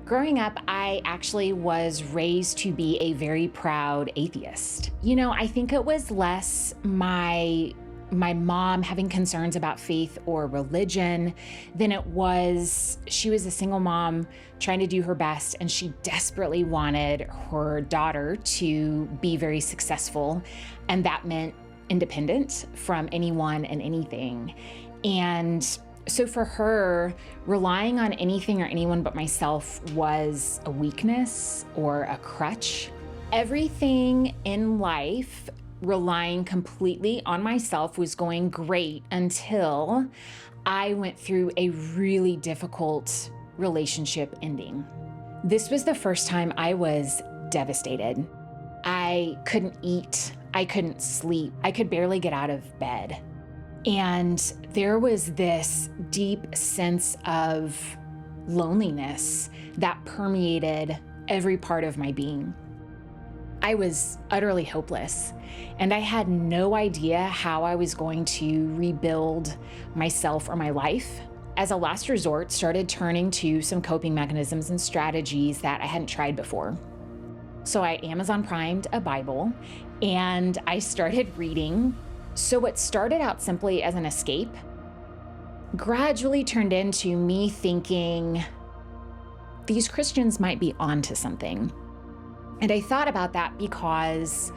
Growing up, I actually was raised to be a very proud atheist. I think it was less my mom having concerns about faith or religion than it was she was a single mom trying to do her best, and she desperately wanted her daughter to be very successful, and that meant independent from anyone and anything. And so for her, relying on anything or anyone but myself was a weakness or a crutch. Everything in life, relying completely on myself, was going great until I went through a really difficult relationship ending. This was the first time I was devastated. I couldn't eat, I couldn't sleep, I could barely get out of bed. And there was this deep sense of loneliness that permeated every part of my being. I was utterly hopeless, and I had no idea how I was going to rebuild myself or my life. As a last resort, started turning to some coping mechanisms and strategies that I hadn't tried before. So I Amazon Primed a Bible, and I started reading. So what started out simply as an escape gradually turned into me thinking, these Christians might be onto something. And I thought about that because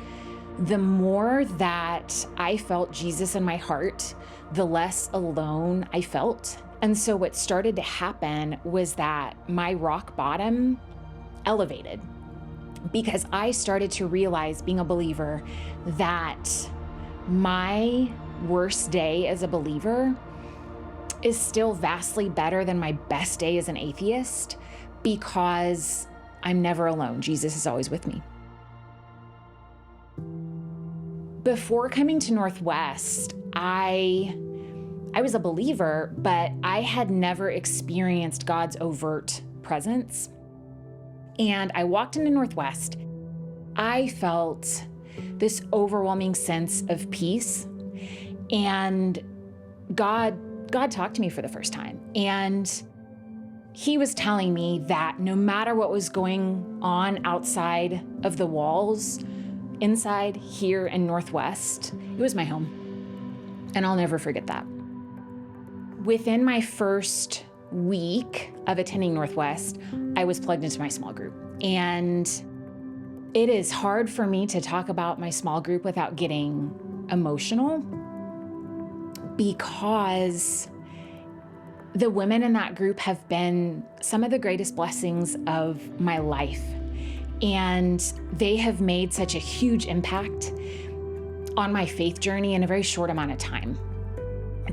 the more that I felt Jesus in my heart, the less alone I felt. And so what started to happen was that my rock bottom elevated, because I started to realize, being a believer, that my worst day as a believer is still vastly better than my best day as an atheist, because I'm never alone. Jesus is always with me. Before coming to Northwest, I was a believer, but I had never experienced God's overt presence. And I walked into Northwest. I felt this overwhelming sense of peace, and God talked to me for the first time. And He was telling me that no matter what was going on outside of the walls, inside here in Northwest, it was my home. And I'll never forget that. Within my first week of attending Northwest, I was plugged into my small group. And it is hard for me to talk about my small group without getting emotional, because the women in that group have been some of the greatest blessings of my life. And they have made such a huge impact on my faith journey in a very short amount of time.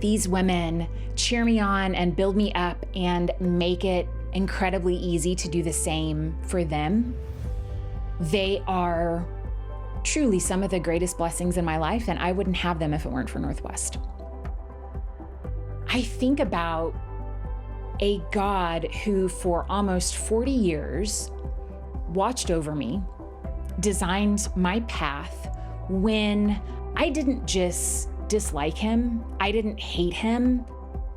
These women cheer me on and build me up and make it incredibly easy to do the same for them. They are truly some of the greatest blessings in my life, and I wouldn't have them if it weren't for Northwest. I think about a God who for almost 40 years watched over me, designed my path when I didn't just dislike Him, I didn't hate Him,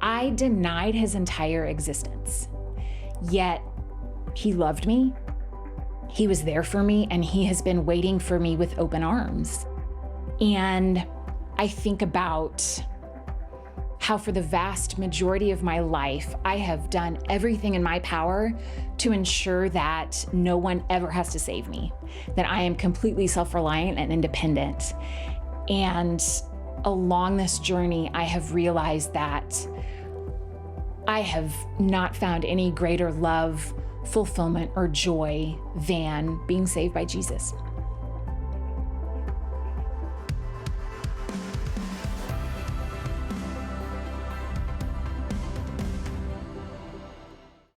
I denied His entire existence. Yet He loved me, He was there for me, and He has been waiting for me with open arms. And I think about how for the vast majority of my life, I have done everything in my power to ensure that no one ever has to save me, that I am completely self-reliant and independent. And along this journey, I have realized that I have not found any greater love, fulfillment, or joy than being saved by Jesus.